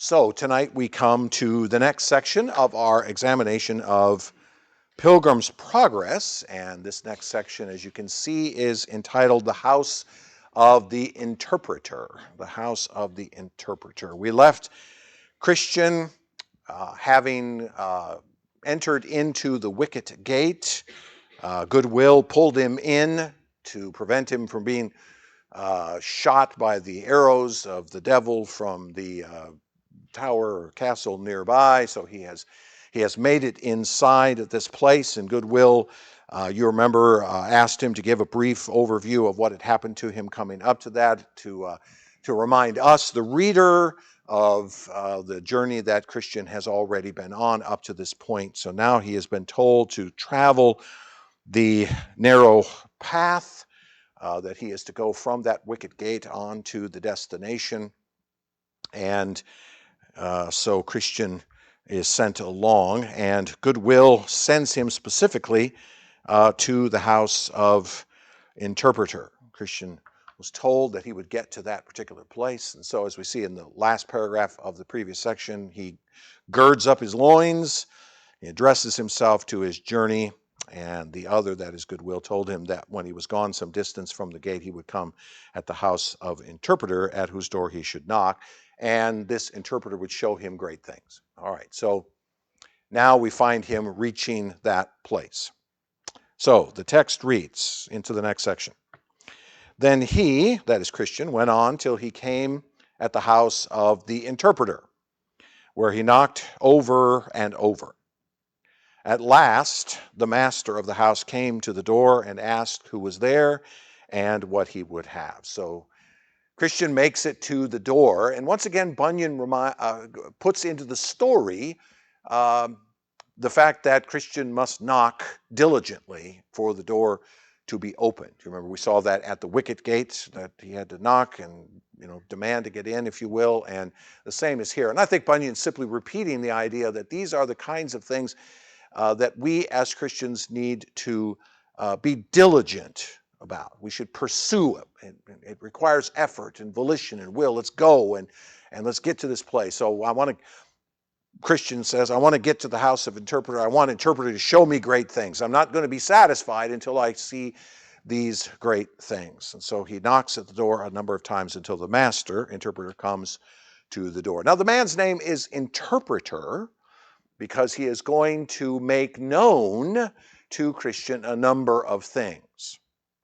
So tonight we come to the next section of our examination of Pilgrim's Progress, and this next section, as you can see, is entitled The House of the Interpreter. The House of the Interpreter. We left Christian having entered into the wicket gate. Goodwill pulled him in to prevent him from being shot by the arrows of the devil from the tower or castle nearby. So he has made it inside of this place, and Goodwill, you remember, asked him to give a brief overview of what had happened to him coming up to that, to remind us, the reader, of the journey that Christian has already been on up to this point. So now he has been told to travel the narrow path that he is to go from that wicket gate on to the destination. And so Christian is sent along, and Goodwill sends him specifically to the house of interpreter. Christian was told that he would get to that particular place, and so as we see in the last paragraph of the previous section, he girds up his loins, he addresses himself to his journey, and the other, that is Goodwill, told him that when he was gone some distance from the gate, he would come at the house of interpreter, at whose door he should knock, and this interpreter would show him great things. All right, so now we find him reaching that place. So the text reads into the next section. Then he, that is Christian, went on till he came at the house of the interpreter, where he knocked over and over. At last, the master of the house came to the door and asked who was there and what he would have. So Christian makes it to the door, and once again Bunyan puts into the story the fact that Christian must knock diligently for the door to be opened. You remember we saw that at the wicket gate, that he had to knock and demand to get in, if you will, and the same is here. And I think Bunyan's simply repeating the idea that these are the kinds of things that we as Christians need to be diligent about. We should pursue it. It requires effort and volition and will. Let's go and let's get to this place. So Christian says, I want to get to the house of interpreter. I want interpreter to show me great things. I'm not going to be satisfied until I see these great things. And so he knocks at the door a number of times until the master, interpreter, comes to the door. Now the man's name is Interpreter because he is going to make known to Christian a number of things.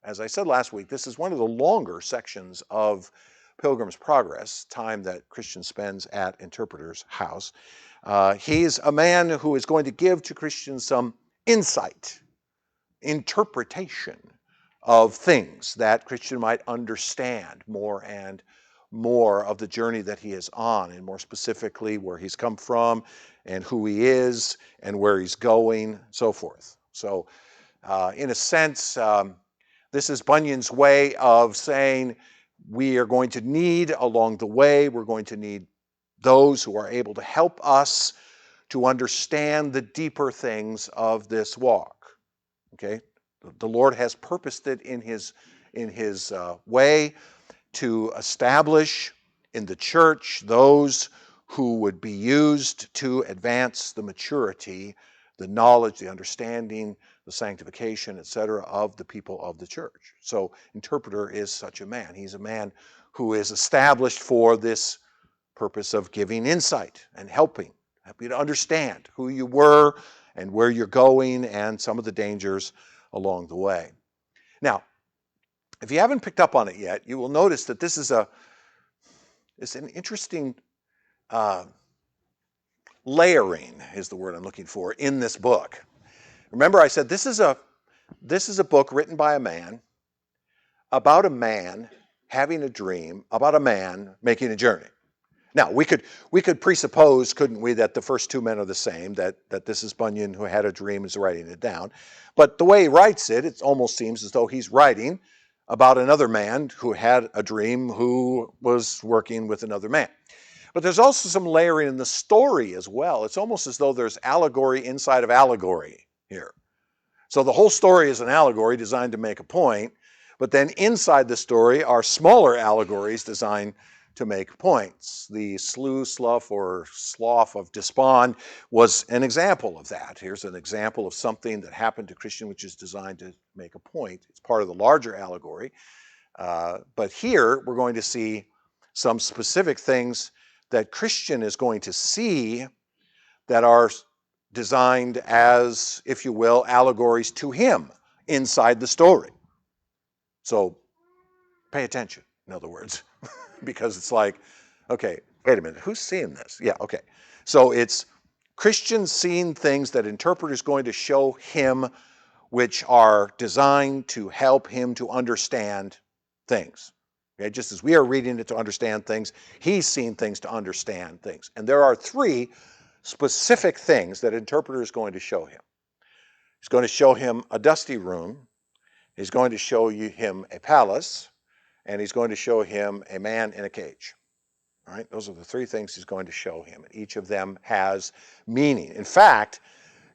As I said last week, this is one of the longer sections of Pilgrim's Progress, time that Christian spends at Interpreter's house. He's a man who is going to give to Christian some insight, interpretation of things that Christian might understand more and more of the journey that he is on, and more specifically where he's come from and who he is and where he's going, so forth. So in a sense, this is Bunyan's way of saying we are going to need along the way, we're going to need those who are able to help us to understand the deeper things of this walk. Okay? The Lord has purposed it in his way to establish in the church those who would be used to advance the maturity, the knowledge, the understanding, the sanctification, etc., of the people of the church. So interpreter is such a man. He's a man who is established for this purpose of giving insight and helping you to understand who you were and where you're going and some of the dangers along the way. Now, if you haven't picked up on it yet, you will notice that this is an interesting layering is the word I'm looking for in this book. Remember, I said this is a book written by a man about a man having a dream about a man making a journey. Now, we could presuppose, couldn't we, that the first two men are the same, that this is Bunyan who had a dream and is writing it down. But the way he writes it, it almost seems as though he's writing about another man who had a dream who was working with another man. But there's also some layering in the story as well. It's almost as though there's allegory inside of allegory here. So the whole story is an allegory designed to make a point, but then inside the story are smaller allegories designed to make points. The slew, slough, or slough of despond was an example of that. Here's an example of something that happened to Christian which is designed to make a point. It's part of the larger allegory. But here we're going to see some specific things that Christian is going to see that are designed as, if you will, allegories to him inside the story. So pay attention, in other words, because it's like, okay, wait a minute, who's seeing this? Yeah, okay. So it's Christian seeing things that interpreter's going to show him, which are designed to help him to understand things. Okay, just as we are reading it to understand things, he's seeing things to understand things. And there are three specific things that interpreter is going to show him. He's going to show him a dusty room, he's going to show him a palace, and he's going to show him a man in a cage. All right, those are the three things he's going to show him, and each of them has meaning. In fact,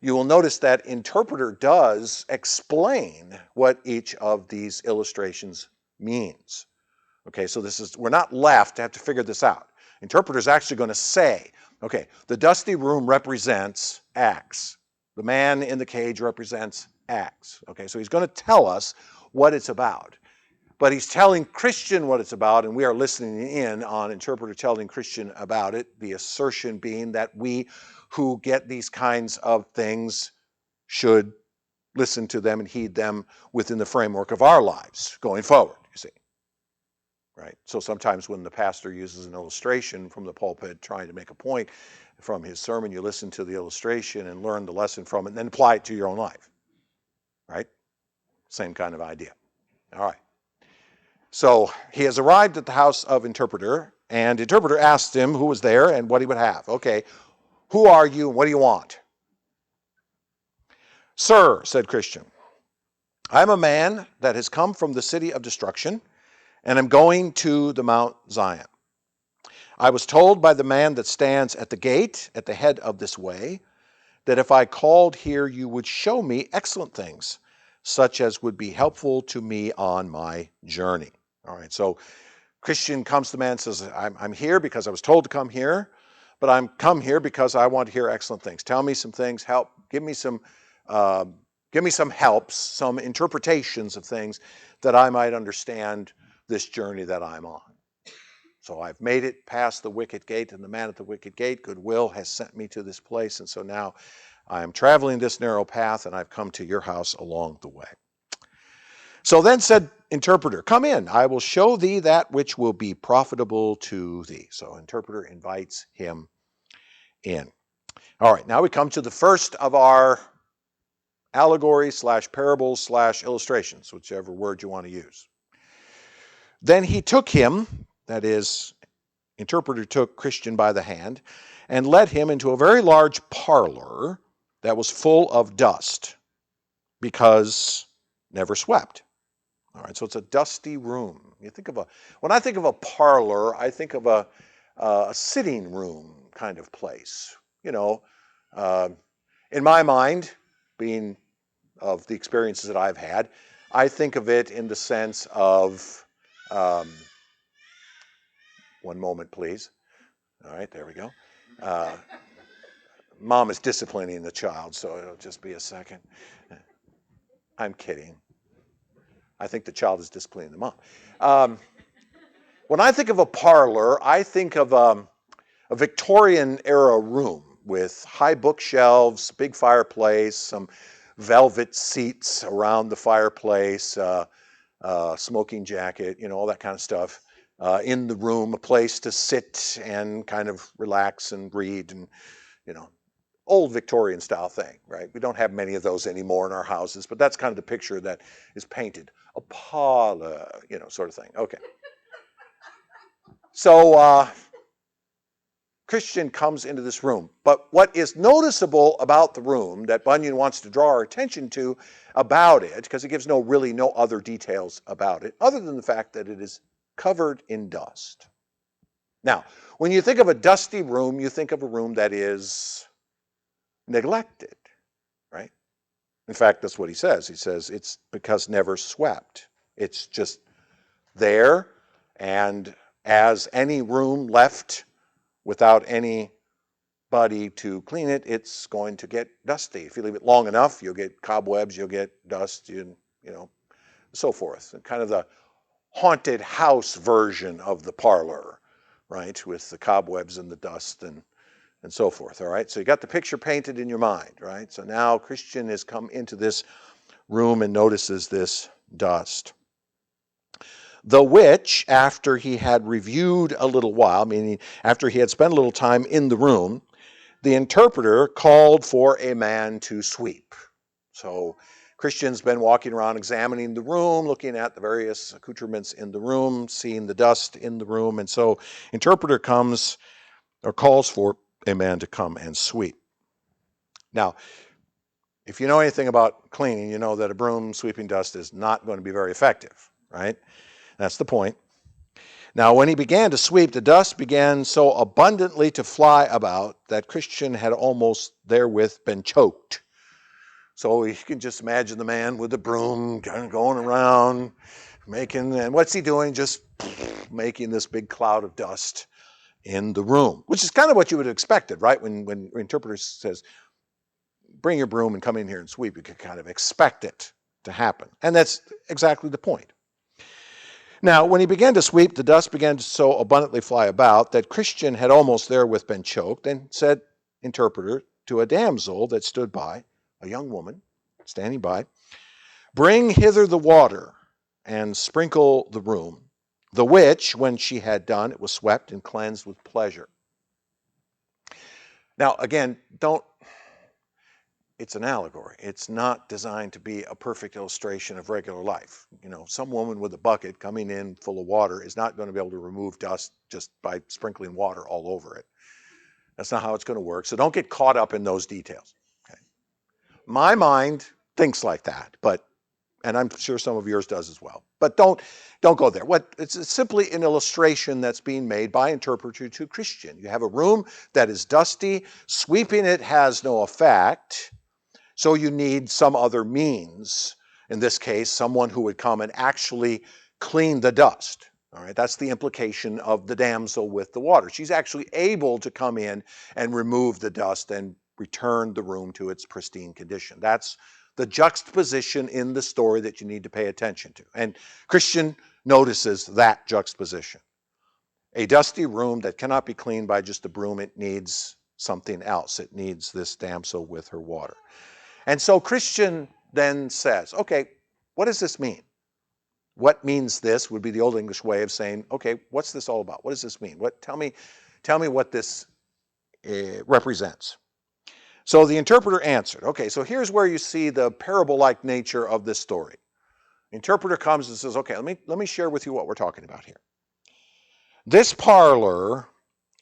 you will notice that interpreter does explain what each of these illustrations means. Okay, so we're not left to have to figure this out. Interpreter's actually going to say, okay, the dusty room represents X. The man in the cage represents X. Okay, so he's going to tell us what it's about. But he's telling Christian what it's about, and we are listening in on interpreter telling Christian about it, the assertion being that we who get these kinds of things should listen to them and heed them within the framework of our lives going forward, you see. Right? So sometimes when the pastor uses an illustration from the pulpit trying to make a point from his sermon, you listen to the illustration and learn the lesson from it and then apply it to your own life. Right? Same kind of idea. All right. So he has arrived at the house of interpreter, and interpreter asked him who was there and what he would have. Okay, who are you and what do you want? Sir, said Christian, I am a man that has come from the city of destruction, and am going to the Mount Zion. I was told by the man that stands at the gate at the head of this way, that if I called here, you would show me excellent things, such as would be helpful to me on my journey. All right, so Christian comes to the man and says, I'm here because I was told to come here, but I'm come here because I want to hear excellent things. Tell me some things, give me some helps, some interpretations of things that I might understand this journey that I'm on. So I've made it past the wicket gate, and the man at the wicket gate, goodwill, has sent me to this place, and so now I am traveling this narrow path, and I've come to your house along the way. So then said interpreter, come in, I will show thee that which will be profitable to thee. So interpreter invites him in. All right, now we come to the first of our allegories / parables / illustrations, whichever word you want to use. Then he took him, that is, interpreter took Christian by the hand, and led him into a very large parlor that was full of dust, because never swept. All right, so it's a dusty room. When I think of a parlor, I think of a sitting room kind of place. You know, in my mind, being of the experiences that I've had, I think of it in the sense of, one moment, please. All right, there we go. Mom is disciplining the child, so it'll just be a second. I'm kidding. I think the child is disciplining the mom. When I think of a parlor, I think of a Victorian-era room with high bookshelves, big fireplace, some velvet seats around the fireplace, smoking jacket, you know, all that kind of stuff. In the room, a place to sit and kind of relax and read, and, you know, old Victorian style thing, right? We don't have many of those anymore in our houses, but that's kind of the picture that is painted. A parlor, you know, sort of thing. Okay. So Christian comes into this room. But what is noticeable about the room that Bunyan wants to draw our attention to about it, because he gives really no other details about it, other than the fact that it is covered in dust. Now, when you think of a dusty room, you think of a room that is neglected, right? In fact, that's what he says. He says it's because never swept. It's just there, and as any room left without anybody to clean it, it's going to get dusty. If you leave it long enough, you'll get cobwebs, you'll get dust, so forth. And kind of the haunted house version of the parlor, right, with the cobwebs and the dust and so forth, all right? So you got the picture painted in your mind, right? So now Christian has come into this room and notices this dust. The which, after he had reviewed a little while, meaning after he had spent a little time in the room, the interpreter called for a man to sweep. So Christian's been walking around examining the room, looking at the various accoutrements in the room, seeing the dust in the room, and so interpreter comes or calls for a man to come and sweep. Now, if you know anything about cleaning, you know that a broom sweeping dust is not going to be very effective, right? That's the point. Now, when he began to sweep, the dust began so abundantly to fly about that Christian had almost therewith been choked. So you can just imagine the man with the broom kind of going around, and what's he doing? Just making this big cloud of dust in the room, which is kind of what you would have expected, right? When interpreter says, bring your broom and come in here and sweep, you could kind of expect it to happen. And that's exactly the point. Now, when he began to sweep, the dust began to so abundantly fly about that Christian had almost therewith been choked, and said, interpreter, to a damsel that stood by, a young woman standing by, bring hither the water and sprinkle the room, the which, when she had done, it was swept and cleansed with pleasure. Now, again, it's an allegory. It's not designed to be a perfect illustration of regular life. Some woman with a bucket coming in full of water is not going to be able to remove dust just by sprinkling water all over it. That's not how it's going to work. So don't get caught up in those details. Okay? My mind thinks like that, and I'm sure some of yours does as well. But don't go there. It's simply an illustration that's being made by interpreter to Christian. You have a room that is dusty. Sweeping it has no effect. So you need some other means. In this case, someone who would come and actually clean the dust. All right, that's the implication of the damsel with the water. She's actually able to come in and remove the dust and return the room to its pristine condition. That's the juxtaposition in the story that you need to pay attention to. And Christian notices that juxtaposition. A dusty room that cannot be cleaned by just a broom, it needs something else. It needs this damsel with her water. And so Christian then says, okay, what does this mean? What means this would be the Old English way of saying, okay, what's this all about? What does this mean? Tell me what this represents. So the interpreter answered. Okay, so here's where you see the parable-like nature of this story. The interpreter comes and says, okay, let me share with you what we're talking about here. This parlor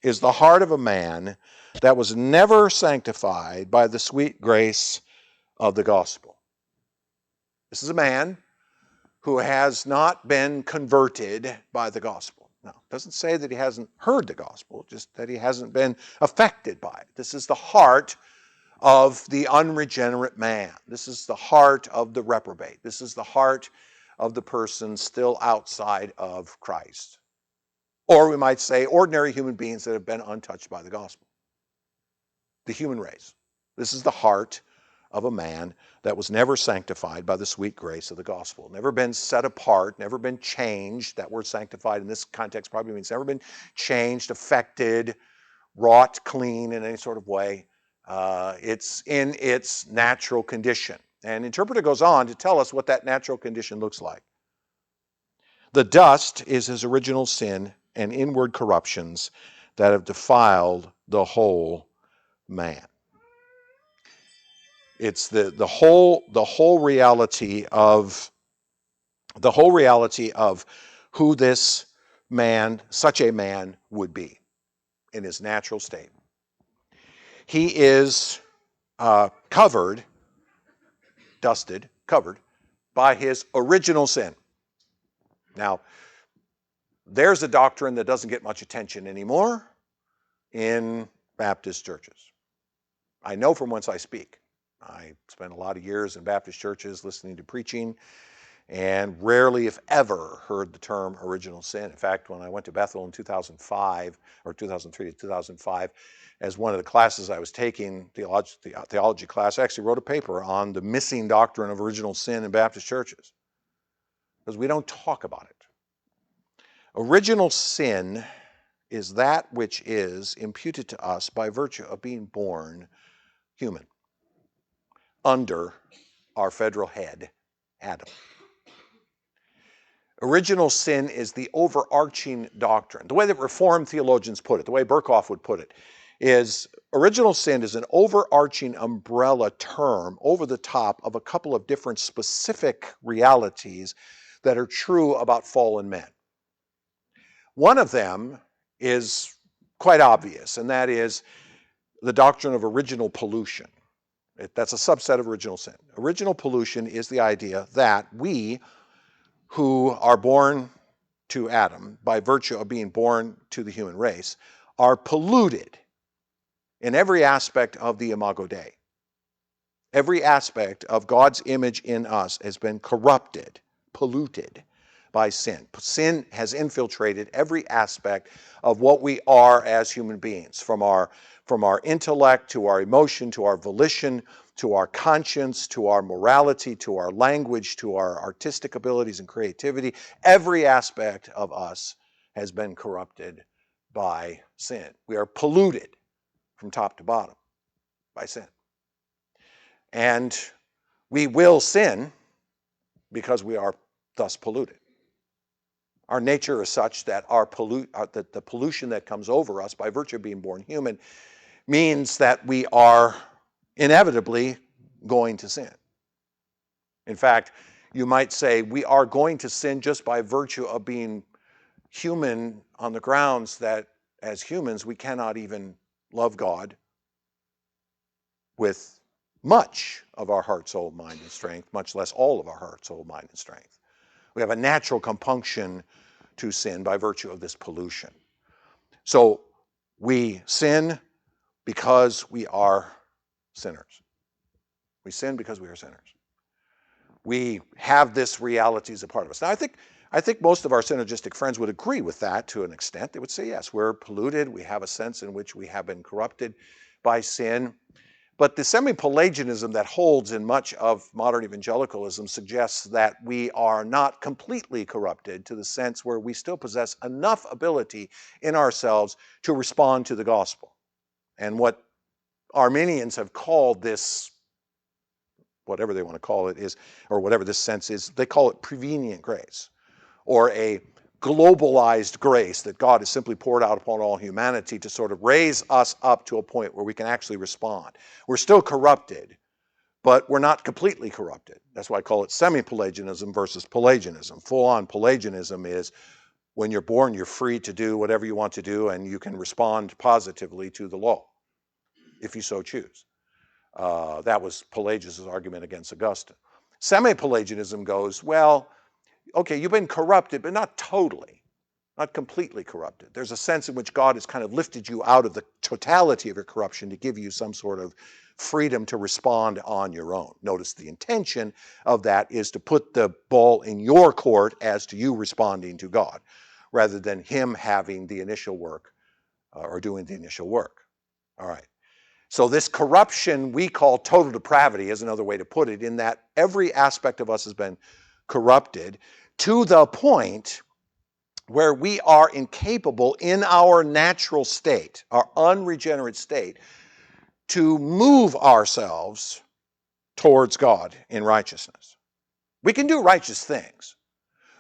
is the heart of a man that was never sanctified by the sweet grace of the gospel. This is a man who has not been converted by the gospel. Now, it doesn't say that he hasn't heard the gospel, just that he hasn't been affected by it. This is the heart of the unregenerate man. This is the heart of the reprobate. This is the heart of the person still outside of Christ. Or we might say ordinary human beings that have been untouched by the gospel. The human race. This is the heart of a man that was never sanctified by the sweet grace of the gospel. Never been set apart, never been changed. That word sanctified in this context probably means never been changed, affected, wrought clean in any sort of way. It's in its natural condition. And interpreter goes on to tell us what that natural condition looks like. The dust is his original sin and inward corruptions that have defiled the whole man. It's the whole reality of who this man, such a man, would be in his natural state. He is covered by his original sin. Now, there's a doctrine that doesn't get much attention anymore in Baptist churches. I know from whence I speak. I spent a lot of years in Baptist churches listening to preaching, and rarely, if ever, heard the term original sin. In fact, when I went to Bethel in 2005, or 2003 to 2005, as one of the classes I was taking, the theology class, I actually wrote a paper on the missing doctrine of original sin in Baptist churches, because we don't talk about it. Original sin is that which is imputed to us by virtue of being born human under our federal head, Adam. Original sin is the overarching doctrine. The way that Reformed theologians put it, the way Berkhoff would put it, is original sin is an overarching umbrella term over the top of a couple of different specific realities that are true about fallen men. One of them is quite obvious, and that is the doctrine of original pollution. That's a subset of original sin. Original pollution is the idea that we, who are born to Adam by virtue of being born to the human race, are polluted in every aspect of the Imago Dei. Every aspect of God's image in us has been corrupted, polluted by sin. Sin has infiltrated every aspect of what we are as human beings, from our intellect to our emotion to our volition to our conscience to our morality to our language to our artistic abilities and creativity. Every aspect of us has been corrupted by sin. We are polluted from top to bottom by sin. And we will sin because we are thus polluted. Our nature is such that the pollution that comes over us by virtue of being born human means that we are inevitably going to sin. In fact, you might say we are going to sin just by virtue of being human, on the grounds that as humans we cannot even love God with much of our heart, soul, mind, and strength, much less all of our heart, soul, mind, and strength. We have a natural compunction to sin by virtue of this pollution. So we sin because we are sinners. We sin because we are sinners. We have this reality as a part of us. Now, I think most of our synergistic friends would agree with that to an extent. They would say, yes, we're polluted. We have a sense in which we have been corrupted by sin. But the semi-Pelagianism that holds in much of modern evangelicalism suggests that we are not completely corrupted, to the sense where we still possess enough ability in ourselves to respond to the gospel. And what Arminians have called this, whatever they want to call it is, or whatever this sense is, they call it prevenient grace, or a globalized grace that God has simply poured out upon all humanity to sort of raise us up to a point where we can actually respond. We're still corrupted, but we're not completely corrupted. That's why I call it semi-Pelagianism versus Pelagianism. Full-on Pelagianism is when you're born, you're free to do whatever you want to do, and you can respond positively to the law, if you so choose. That was Pelagius' argument against Augustine. Semi-Pelagianism goes, well, okay, you've been corrupted, but not totally, not completely corrupted. There's a sense in which God has kind of lifted you out of the totality of your corruption to give you some sort of freedom to respond on your own. Notice the intention of that is to put the ball in your court as to you responding to God, rather than him having the initial work or doing the initial work. All right. So this corruption we call total depravity is another way to put it, in that every aspect of us has been corrupted to the point where we are incapable in our natural state, our unregenerate state, to move ourselves towards God in righteousness. We can do righteous things,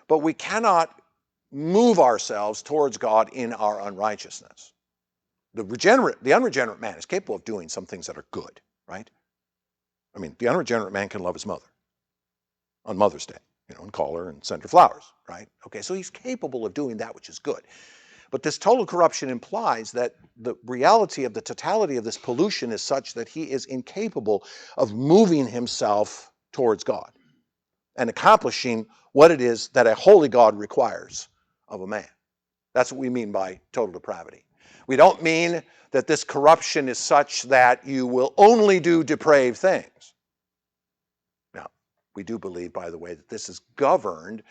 but we cannot move ourselves towards God in our unrighteousness. The unregenerate man is capable of doing some things that are good, right? I mean, the unregenerate man can love his mother on Mother's Day, and call her and send her flowers, right? Okay, so he's capable of doing that which is good. But this total corruption implies that the reality of the totality of this pollution is such that he is incapable of moving himself towards God and accomplishing what it is that a holy God requires of a man. That's what we mean by total depravity. We don't mean that this corruption is such that you will only do depraved things. we do believe, by the way, that this is governed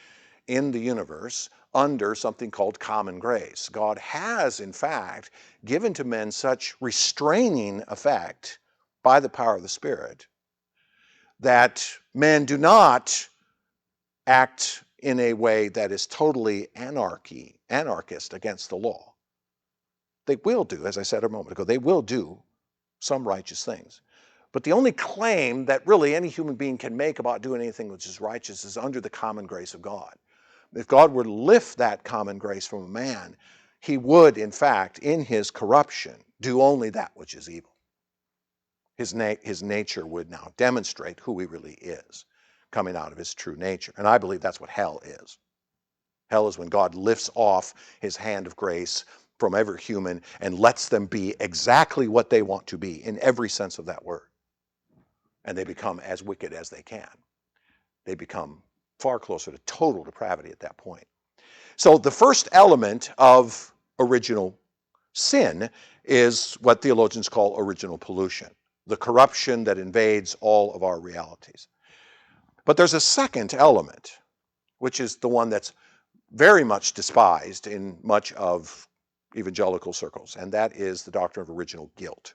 in the universe under something called common grace. God has, in fact, given to men such restraining effect by the power of the Spirit that men do not act in a way that is totally anarchist against the law. They will do, as I said a moment ago, they will do some righteous things. But the only claim that really any human being can make about doing anything which is righteous is under the common grace of God. If God were to lift that common grace from a man, he would, in fact, in his corruption, do only that which is evil. His nature would now demonstrate who he really is, coming out of his true nature. And I believe that's what hell is. Hell is when God lifts off his hand of grace from every human and lets them be exactly what they want to be in every sense of that word. And they become as wicked as they can. They become far closer to total depravity at that point. So the first element of original sin is what theologians call original pollution, the corruption that invades all of our realities. But there's a second element, which is the one that's very much despised in much of evangelical circles, and that is the doctrine of original guilt.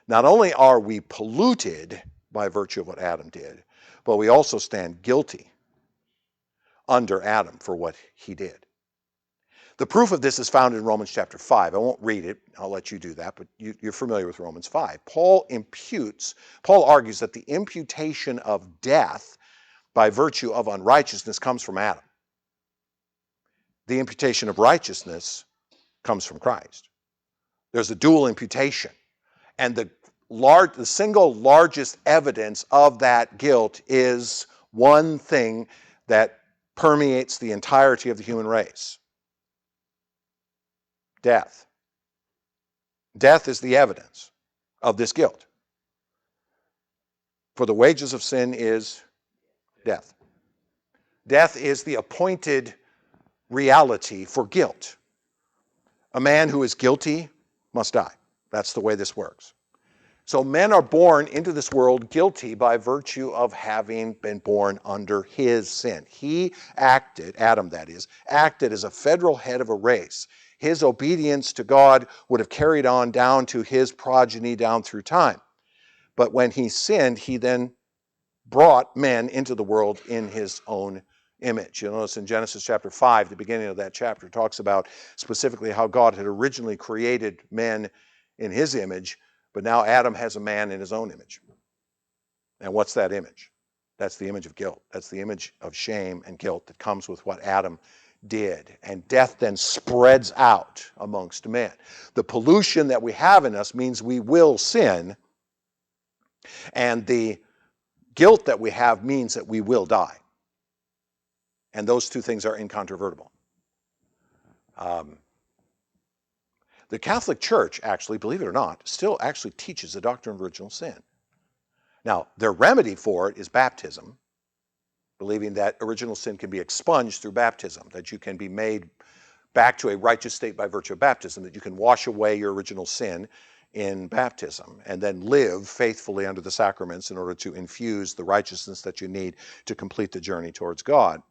Not only are we polluted by virtue of what Adam did, but we also stand guilty under Adam for what he did. The proof of this is found in Romans chapter 5. I won't read it. I'll let you do that, but you're familiar with Romans 5. Paul argues that the imputation of death by virtue of unrighteousness comes from Adam. The imputation of righteousness comes from Christ. There's a dual imputation. And the single largest evidence of that guilt is one thing that permeates the entirety of the human race. Death. Death is the evidence of this guilt. For the wages of sin is death. Death is the appointed reality for guilt. A man who is guilty must die. That's the way this works. So men are born into this world guilty by virtue of having been born under his sin. He acted, Adam that is, acted as a federal head of a race. His obedience to God would have carried on down to his progeny down through time. But when he sinned, he then brought men into the world in his own image. You'll notice in Genesis chapter 5, the beginning of that chapter talks about specifically how God had originally created men in his image, but now Adam has a man in his own image. And what's that image? That's the image of guilt. That's the image of shame and guilt that comes with what Adam did. And death then spreads out amongst men. The pollution that we have in us means we will sin, and the guilt that we have means that we will die. And those two things are incontrovertible. The Catholic Church, actually, believe it or not, still actually teaches the doctrine of original sin. Now, their remedy for it is baptism, believing that original sin can be expunged through baptism, that you can be made back to a righteous state by virtue of baptism, that you can wash away your original sin in baptism and then live faithfully under the sacraments in order to infuse the righteousness that you need to complete the journey towards God.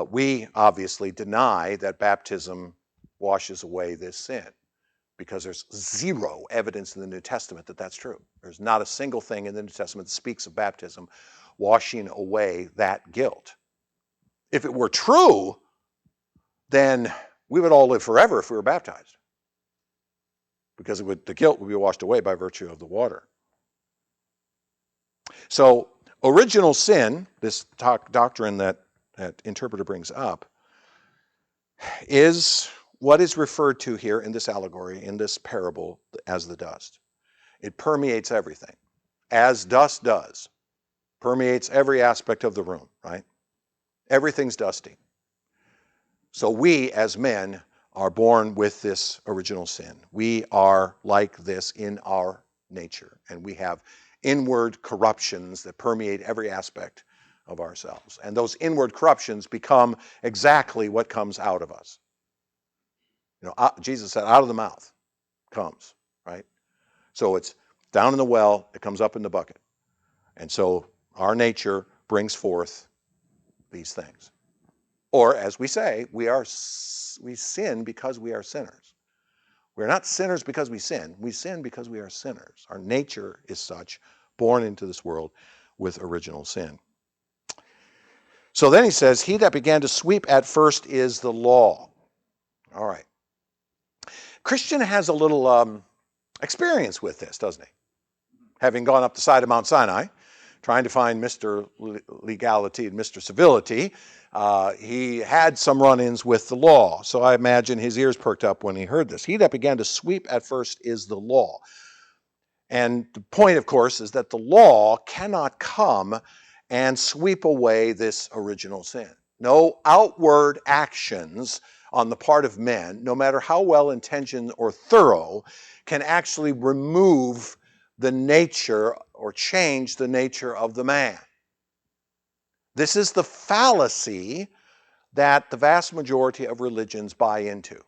We obviously deny that baptism washes away this sin, because there's zero evidence in the New Testament that that's true. There's not a single thing in the New Testament that speaks of baptism washing away that guilt. If it were true, then we would all live forever if we were baptized, because the guilt would be washed away by virtue of the water. So original sin, this doctrine that interpreter brings up, is what is referred to here in this allegory, in this parable, as the dust. It permeates everything, as dust does. Permeates every aspect of the room, right? Everything's dusty. So we, as men, are born with this original sin. We are like this in our nature, and we have inward corruptions that permeate every aspect of ourselves. And those inward corruptions become exactly what comes out of us. Jesus said, out of the mouth comes, right? So it's down in the well, it comes up in the bucket. And so Our nature brings forth these things. Or, as we say, we sin because we are sinners. We're not sinners because we sin. We sin because we are sinners. Our nature is such, born into this world with original sin. So then he says, he that began to sweep at first is the law. All right. Christian has a little experience with this, doesn't he? Having gone up the side of Mount Sinai, trying to find Mr. Legality and Mr. Civility, he had some run-ins with the law. So I imagine his ears perked up when he heard this. He that began to sweep at first is the law. And the point, of course, is that the law cannot come and sweep away this original sin. No outward actions on the part of men, no matter how well-intentioned or thorough, can actually remove the nature or change the nature of the man. This is the fallacy that the vast majority of religions buy into.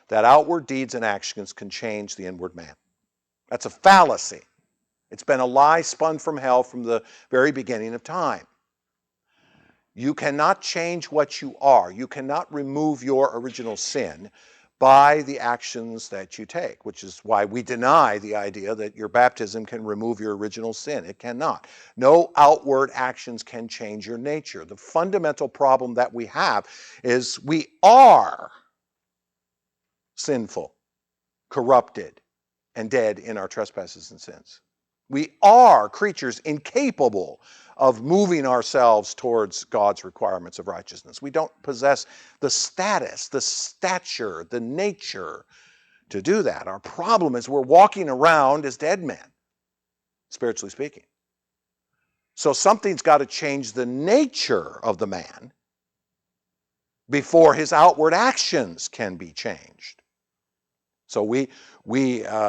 That outward deeds and actions can change the inward man. That's a fallacy. It's been a lie spun from hell from the very beginning of time. You cannot change what you are. You cannot remove your original sin by the actions that you take, which is why we deny the idea that your baptism can remove your original sin. It cannot. No outward actions can change your nature. The fundamental problem that we have is we are sinful, corrupted, and dead in our trespasses and sins. We are creatures incapable of moving ourselves towards God's requirements of righteousness. We don't possess the status, the stature, the nature to do that. Our problem is we're walking around as dead men, spiritually speaking. So something's got to change the nature of the man before his outward actions can be changed. So we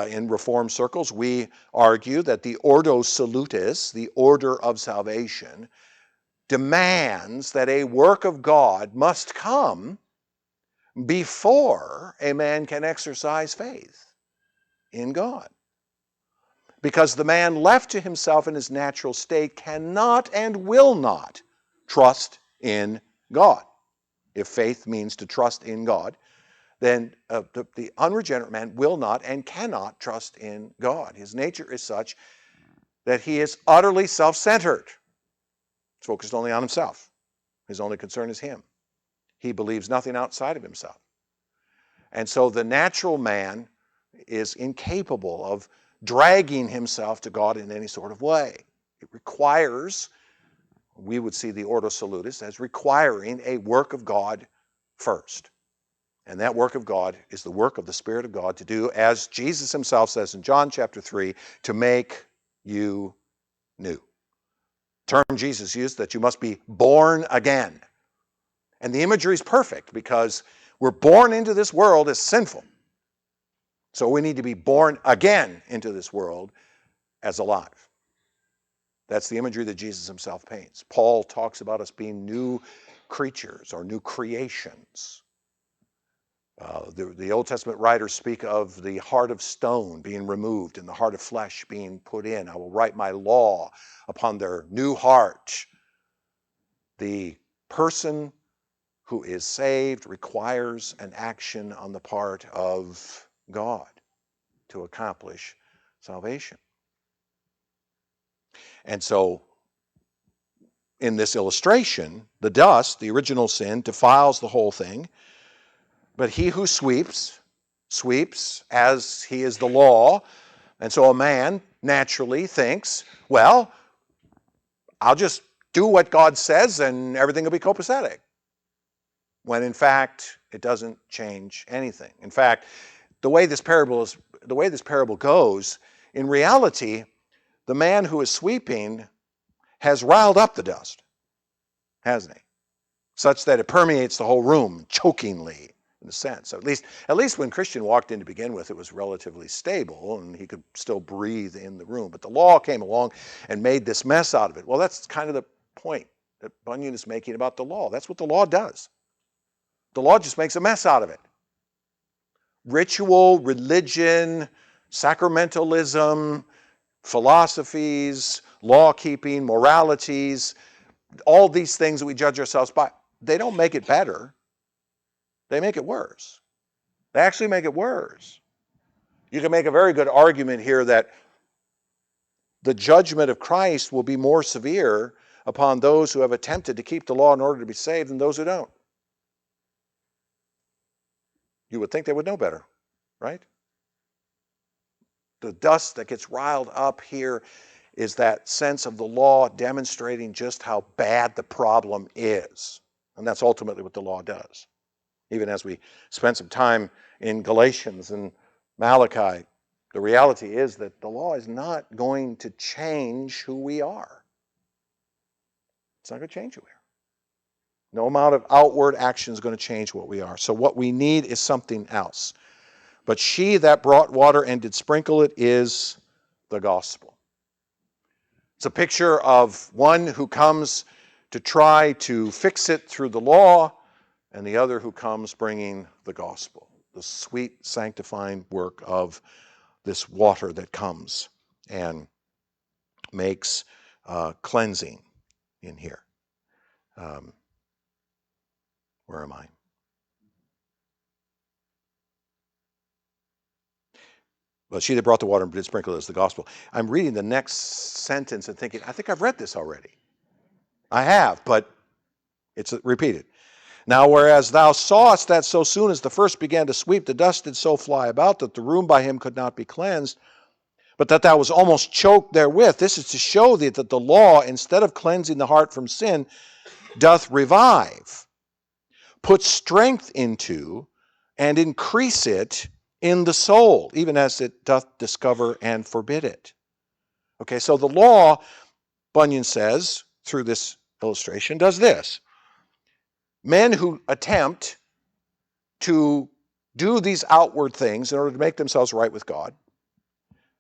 in Reformed circles, we argue that the Ordo Salutis, the order of salvation, demands that a work of God must come before a man can exercise faith in God. Because the man left to himself in his natural state cannot and will not trust in God. If faith means to trust in God, then the unregenerate man will not and cannot trust in God. His nature is such that he is utterly self-centered. He's focused only on himself. His only concern is him. He believes nothing outside of himself. And so the natural man is incapable of dragging himself to God in any sort of way. It requires, we would see the Ordo Salutis as requiring a work of God first. And that work of God is the work of the Spirit of God to do, as Jesus himself says in John chapter 3, to make you new. The term Jesus used, that you must be born again. And the imagery is perfect because we're born into this world as sinful. So we need to be born again into this world as alive. That's the imagery that Jesus himself paints. Paul talks about us being new creatures or new creations. The Old Testament writers speak of the heart of stone being removed and the heart of flesh being put in. I will write my law upon their new heart. The person who is saved requires an action on the part of God to accomplish salvation. And so, in this illustration, the dust, the original sin, defiles the whole thing. But he who sweeps as he is the law. And so a man naturally thinks, well, I'll just do what God says and everything will be copacetic. When in fact, it doesn't change anything. In fact, the way this parable goes, in reality, the man who is sweeping has riled up the dust, hasn't he? Such that it permeates the whole room chokingly. In a sense, so at least when Christian walked in to begin with, it was relatively stable and he could still breathe in the room. But the law came along and made this mess out of it. Well, that's kind of the point that Bunyan is making about the law. That's what the law does. The law just makes a mess out of it. Ritual, religion, sacramentalism, philosophies, law keeping, moralities, all these things that we judge ourselves by, they don't make it better. They make it worse. They actually make it worse. You can make a very good argument here that the judgment of Christ will be more severe upon those who have attempted to keep the law in order to be saved than those who don't. You would think they would know better, right? The dust that gets riled up here is that sense of the law demonstrating just how bad the problem is. And that's ultimately what the law does. Even as we spent some time in Galatians and Malachi, the reality is that the law is not going to change who we are. It's not going to change who we are. No amount of outward action is going to change what we are. So what we need is something else. But she that brought water and did sprinkle it is the gospel. It's a picture of one who comes to try to fix it through the law, and the other who comes bringing the gospel, the sweet sanctifying work of this water that comes and makes cleansing in here. Where am I? Well, she that brought the water and did sprinkle it is the gospel. I'm reading the next sentence and thinking, I think I've read this already. I have, but it's repeated. Now, whereas thou sawest that so soon as the first began to sweep, the dust did so fly about that the room by him could not be cleansed, but that thou was almost choked therewith. This is to show thee that the law, instead of cleansing the heart from sin, doth revive, put strength into, and increase it in the soul, even as it doth discover and forbid it. Okay, so the law, Bunyan says, through this illustration, does this. Men who attempt to do these outward things in order to make themselves right with God,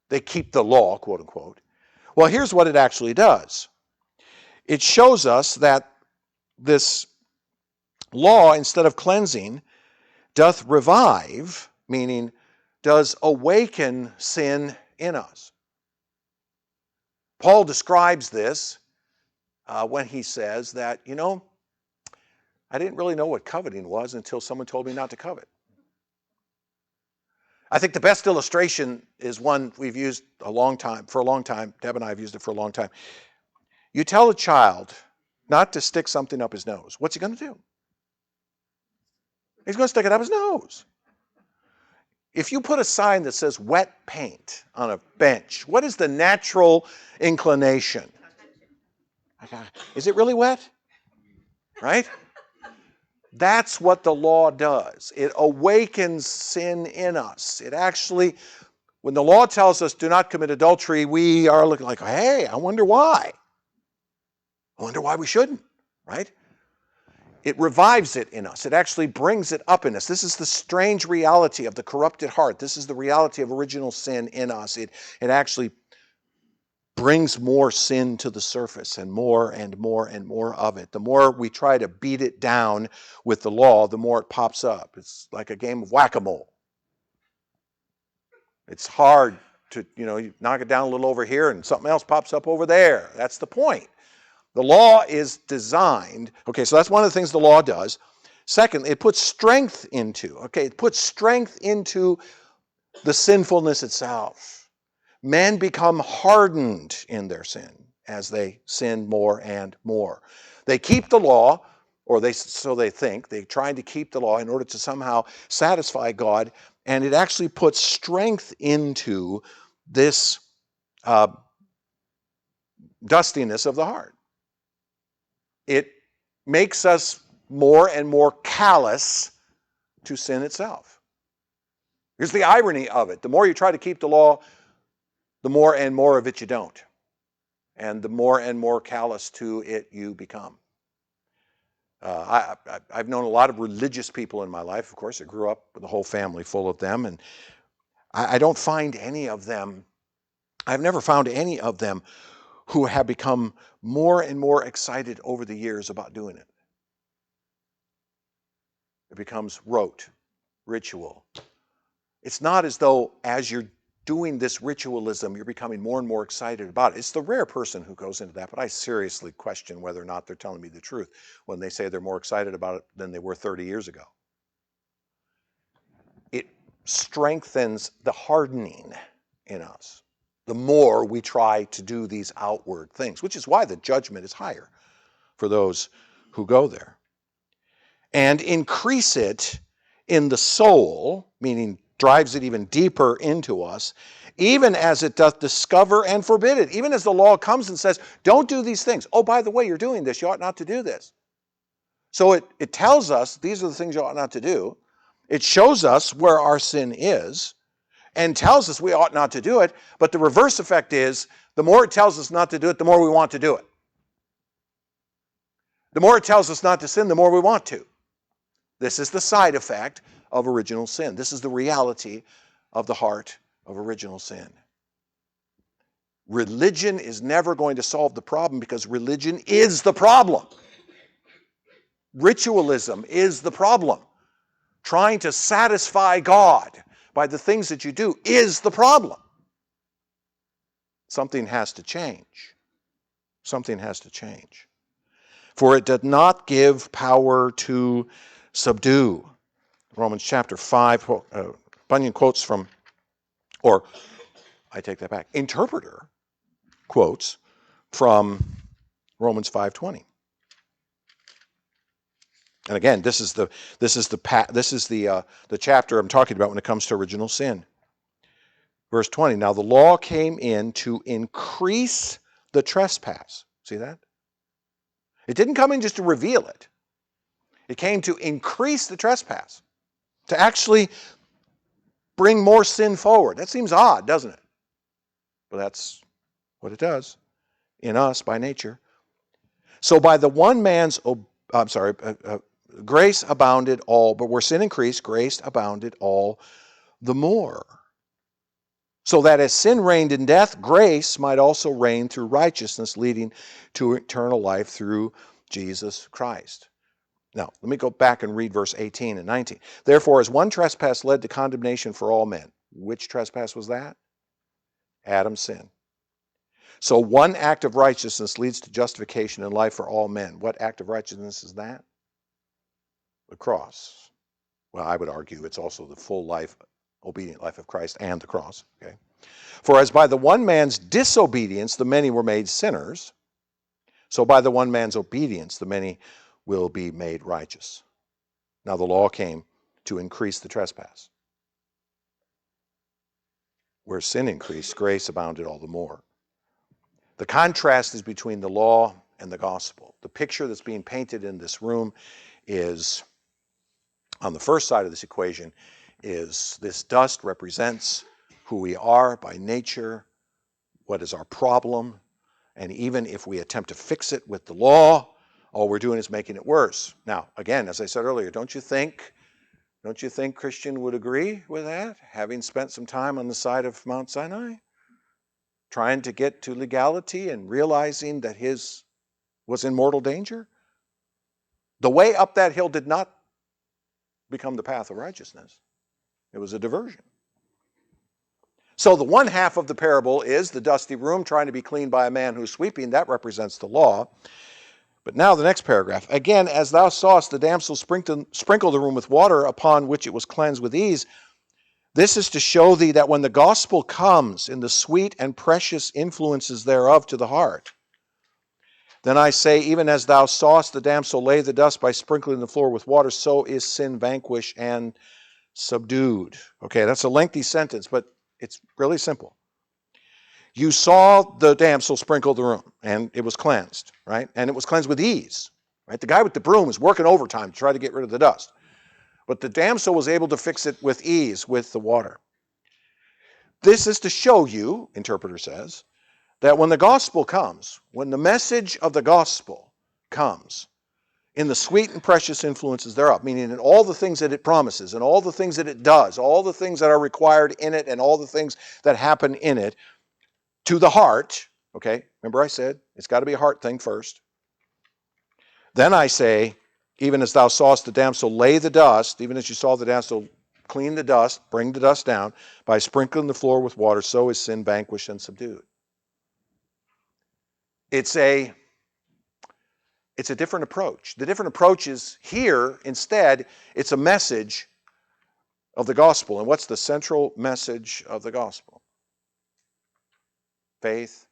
they keep the law, quote unquote. Well, here's what it actually does. It shows us that this law, instead of cleansing, doth revive, meaning does awaken sin in us. Paul describes this when he says that, I didn't really know what coveting was until someone told me not to covet. I think the best illustration is one we've used for a long time. Deb and I have used it for a long time. You tell a child not to stick something up his nose. What's he going to do? He's going to stick it up his nose. If you put a sign that says wet paint on a bench, what is the natural inclination? Is it really wet? Right? That's what the law does. It awakens sin in us. It actually, when the law tells us do not commit adultery, we are looking like, hey, I wonder why. I wonder why we shouldn't, right? It revives it in us. It actually brings it up in us. This is the strange reality of the corrupted heart. This is the reality of original sin in us. It actually brings more sin to the surface and more and more and more of it. The more we try to beat it down with the law, the more it pops up. It's like a game of whack-a-mole. It's hard to, you knock it down a little over here and something else pops up over there. That's the point. The law is designed, okay, so that's one of the things the law does. Second, it puts strength into, the sinfulness itself. Men become hardened in their sin as they sin more and more. They keep the law, so they think, they're trying to keep the law in order to somehow satisfy God, and it actually puts strength into this dustiness of the heart. It makes us more and more callous to sin itself. Here's the irony of it. The more you try to keep the law, the more and more of it you don't. And the more and more callous to it you become. I've known a lot of religious people in my life. Of course, I grew up with a whole family full of them. And I don't find any of them, I've never found any of them who have become more and more excited over the years about doing it. It becomes rote, ritual. It's not as though as you're doing this ritualism, you're becoming more and more excited about it. It's the rare person who goes into that, but I seriously question whether or not they're telling me the truth when they say they're more excited about it than they were 30 years ago. It strengthens the hardening in us the more we try to do these outward things, which is why the judgment is higher for those who go there. And increase it in the soul, meaning drives it even deeper into us, even as it doth discover and forbid it. Even as the law comes and says, don't do these things. Oh, by the way, you're doing this. You ought not to do this. So it tells us these are the things you ought not to do. It shows us where our sin is and tells us we ought not to do it. But the reverse effect is the more it tells us not to do it, the more we want to do it. The more it tells us not to sin, the more we want to. This is the side effect of original sin. This is the reality of the heart of original sin. Religion is never going to solve the problem because religion is the problem. Ritualism is the problem. Trying to satisfy God by the things that you do is the problem. Something has to change. Something has to change. For it doth not give power to subdue. Romans chapter 5, Bunyan quotes from, or I take that back, Interpreter quotes from Romans 5:20. And again, this is the chapter I'm talking about when it comes to original sin. Verse 20, now the law came in to increase the trespass. See that? It didn't come in just to reveal it. It came to increase the trespass, to actually bring more sin forward. That seems odd, doesn't it? But that's what it does in us by nature. So by the one man's, grace abounded all, but where sin increased, grace abounded all the more. So that as sin reigned in death, grace might also reign through righteousness, leading to eternal life through Jesus Christ. Now, let me go back and read verse 18 and 19. Therefore, as one trespass led to condemnation for all men. Which trespass was that? Adam's sin. So one act of righteousness leads to justification and life for all men. What act of righteousness is that? The cross. Well, I would argue it's also the full life, obedient life of Christ and the cross. Okay. For as by the one man's disobedience the many were made sinners, so by the one man's obedience the many will be made righteous. Now the law came to increase the trespass. Where sin increased, grace abounded all the more. The contrast is between the law and the gospel. The picture that's being painted in this room is, on the first side of this equation, is this dust represents who we are by nature, what is our problem, and even if we attempt to fix it with the law, all we're doing is making it worse. Now, again, as I said earlier, don't you think Christian would agree with that, having spent some time on the side of Mount Sinai? Trying to get to legality and realizing that his was in mortal danger? The way up that hill did not become the path of righteousness. It was a diversion. So the one half of the parable is the dusty room trying to be cleaned by a man who's sweeping. That represents the law. But now the next paragraph. Again, as thou sawest the damsel sprinkle the room with water, upon which it was cleansed with ease, this is to show thee that when the gospel comes in the sweet and precious influences thereof to the heart, then I say, even as thou sawest the damsel lay the dust by sprinkling the floor with water, so is sin vanquished and subdued. Okay, that's a lengthy sentence, but it's really simple. You saw the damsel sprinkle the room, and it was cleansed, right? And it was cleansed with ease, right? The guy with the broom was working overtime to try to get rid of the dust. But the damsel was able to fix it with ease with the water. This is to show you, Interpreter says, that when the gospel comes, when the message of the gospel comes, in the sweet and precious influences thereof, meaning in all the things that it promises, and all the things that it does, all the things that are required in it, and all the things that happen in it, to the heart, okay, remember I said, it's got to be a heart thing first. Then I say, even as thou sawest the damsel lay the dust, even as you saw the damsel clean the dust, bring the dust down, by sprinkling the floor with water, so is sin vanquished and subdued. It's a different approach. The different approach is here, instead, it's a message of the gospel. And what's the central message of the gospel? Faith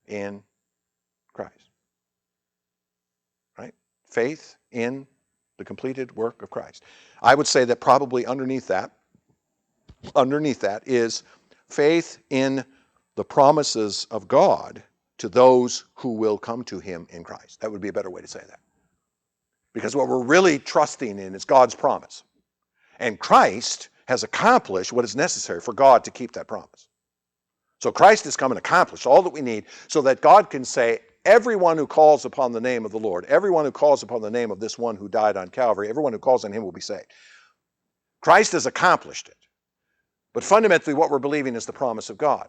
in Christ. Right? Faith in the completed work of Christ. I would say that probably underneath that is faith in the promises of God to those who will come to him in Christ. That would be a better way to say that. Because what we're really trusting in is God's promise. And Christ has accomplished what is necessary for God to keep that promise. So Christ has come and accomplished all that we need so that God can say, everyone who calls upon the name of the Lord, everyone who calls upon the name of this one who died on Calvary, everyone who calls on him will be saved. Christ has accomplished it. But fundamentally what we're believing is the promise of God.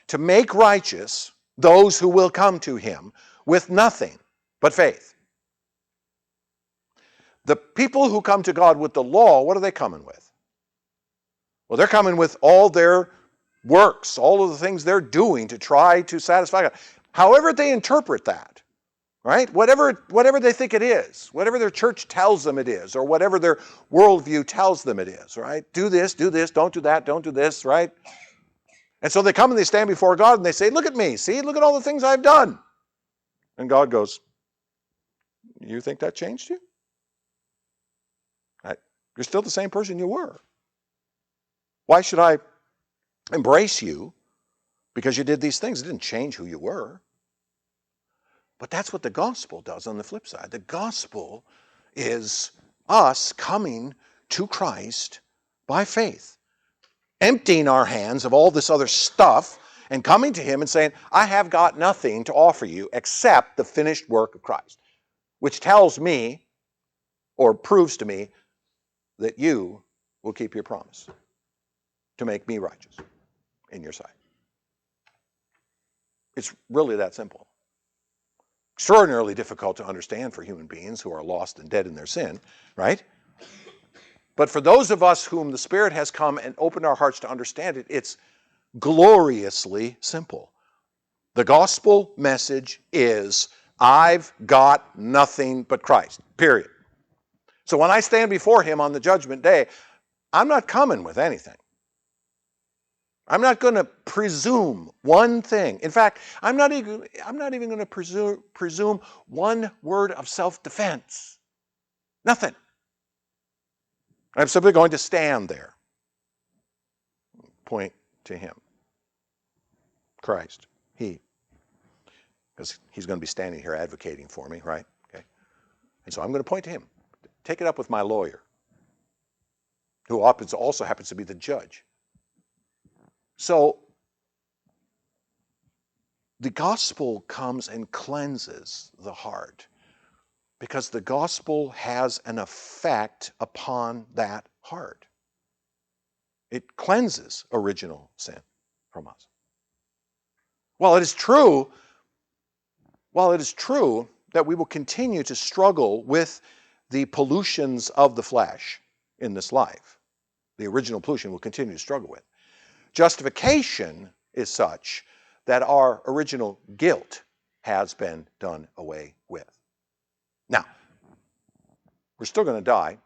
To make righteous those who will come to him with nothing but faith. The people who come to God with the law, what are they coming with? Well, they're coming with all their works, all of the things they're doing to try to satisfy God. However they interpret that, right? Whatever they think it is, whatever their church tells them it is, or whatever their worldview tells them it is, right? Do this, don't do that, don't do this, right? And so they come and they stand before God and they say, look at me, see, look at all the things I've done. And God goes, you think that changed you? You're still the same person you were. Why should I embrace you because you did these things? It didn't change who you were. But that's what the gospel does on the flip side. The gospel is us coming to Christ by faith, emptying our hands of all this other stuff and coming to him and saying, I have got nothing to offer you except the finished work of Christ, which tells me or proves to me that you will keep your promise to make me righteous in your sight. It's really that simple. Extraordinarily difficult to understand for human beings who are lost and dead in their sin, right? But for those of us whom the Spirit has come and opened our hearts to understand it, it's gloriously simple. The gospel message is, I've got nothing but Christ, period. So when I stand before him on the judgment day, I'm not coming with anything. I'm not going to presume one thing. In fact, I'm not even going to presume one word of self-defense. Nothing. I'm simply going to stand there. Point to him. Christ. He. Because he's going to be standing here advocating for me, right? Okay. And so I'm going to point to him. Take it up with my lawyer, who also happens to be the judge. So the gospel comes and cleanses the heart because the gospel has an effect upon that heart. It cleanses original sin from us. While it is true that we will continue to struggle with the pollutions of the flesh in this life, the original pollution we'll continue to struggle with. Justification is such that our original guilt has been done away with. Now, we're still going to die.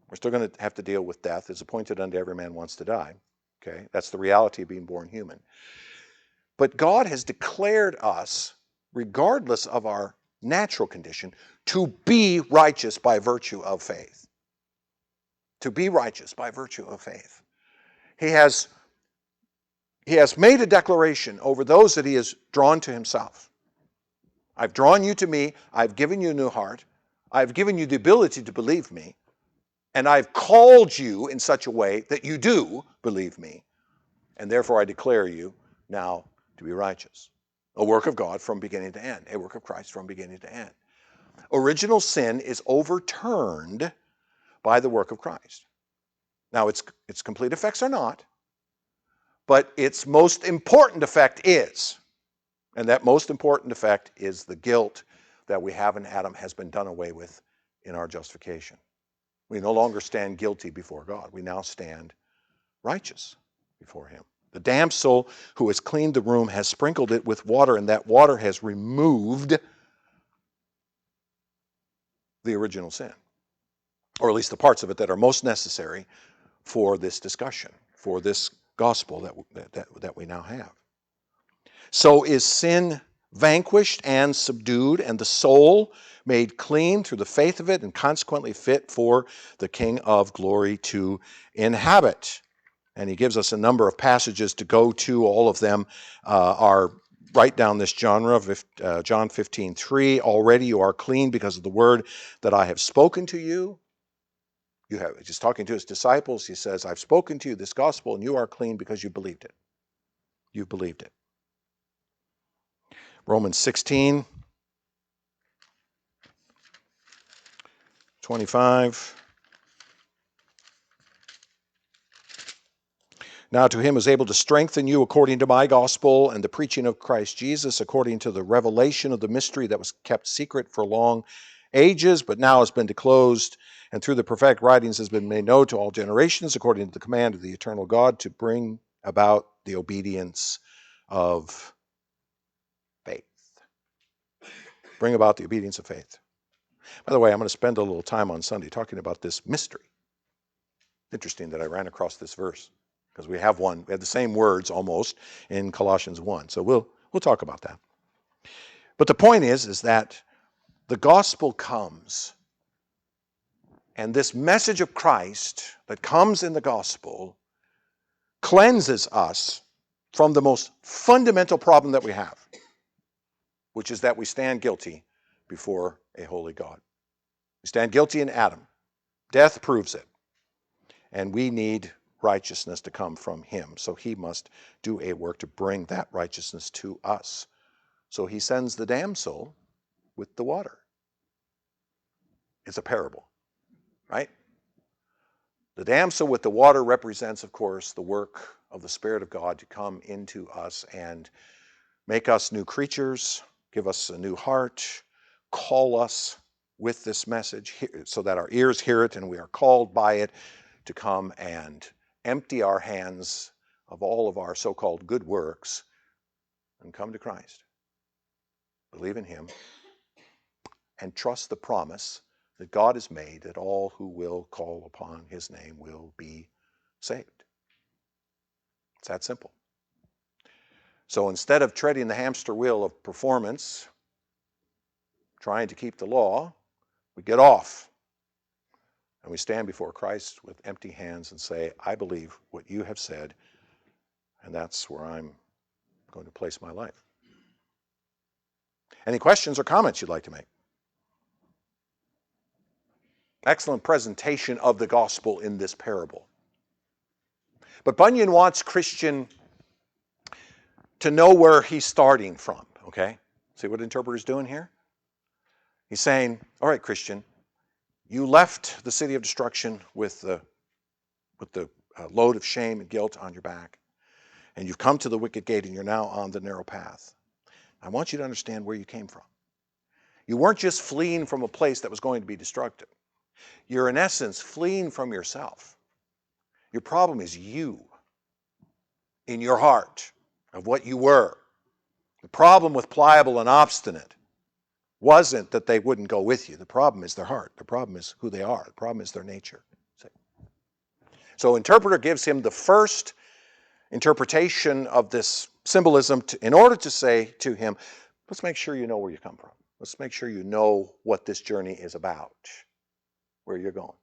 We're still going to have to deal with death. It's appointed unto every man once to die. Okay, that's the reality of being born human. But God has declared us, regardless of our natural condition, to be righteous by virtue of faith. To be righteous by virtue of faith. He has made a declaration over those that he has drawn to himself. I've drawn you to me. I've given you a new heart. I've given you the ability to believe me. And I've called you in such a way that you do believe me. And therefore I declare you now to be righteous. A work of God from beginning to end. A work of Christ from beginning to end. Original sin is overturned by the work of Christ. Now its complete effects are not. But its most important effect is, and that most important effect is the guilt that we have in Adam has been done away with in our justification. We no longer stand guilty before God. We now stand righteous before him. The damsel who has cleaned the room has sprinkled it with water, and that water has removed the original sin, or at least the parts of it that are most necessary for this discussion, for this gospel that we now have. So is sin vanquished and subdued, and the soul made clean through the faith of it, and consequently fit for the King of glory to inhabit. And he gives us a number of passages to go to. All of them are right down this genre. John 15:3, already you are clean because of the word that I have spoken to you. Just talking to his disciples, he says, I've spoken to you this gospel, and you are clean because you believed it. You believed it. Romans 16:25. Now to him who is able to strengthen you according to my gospel and the preaching of Christ Jesus, according to the revelation of the mystery that was kept secret for long ages, but now has been disclosed, and through the prophetic writings has been made known to all generations, according to the command of the eternal God, to bring about the obedience of faith. Bring about the obedience of faith. By the way, I'm going to spend a little time on Sunday talking about this mystery. Interesting that I ran across this verse, because we have the same words almost in Colossians 1. So we'll talk about that. But the point is that the gospel comes, and this message of Christ that comes in the gospel cleanses us from the most fundamental problem that we have, which is that we stand guilty before a holy God. We stand guilty in Adam. Death proves it. And we need righteousness to come from him. So he must do a work to bring that righteousness to us. So he sends the damsel with the water. It's a parable, right? The damsel with the water represents, of course, the work of the Spirit of God to come into us and make us new creatures, give us a new heart, call us with this message so that our ears hear it and we are called by it to come and empty our hands of all of our so-called good works and come to Christ. Believe in him and trust the promise that God has made that all who will call upon his name will be saved. It's that simple. So instead of treading the hamster wheel of performance, trying to keep the law, we get off and we stand before Christ with empty hands and say, I believe what you have said, and that's where I'm going to place my life. Any questions or comments you'd like to make? Excellent presentation of the gospel in this parable. But Bunyan wants Christian to know where he's starting from, okay? See what the interpreter's doing here? He's saying, all right, Christian, you left the city of destruction with the load of shame and guilt on your back, and you've come to the wicket gate and you're now on the narrow path. I want you to understand where you came from. You weren't just fleeing from a place that was going to be destructive. You're in essence fleeing from yourself. Your problem is you in your heart of what you were. The problem with Pliable and Obstinate wasn't that they wouldn't go with you. The problem is their heart. The problem is who they are. The problem is their nature. So interpreter gives him the first interpretation of this symbolism in order to say to him, let's make sure you know where you come from. Let's make sure you know what this journey is about, where you're going.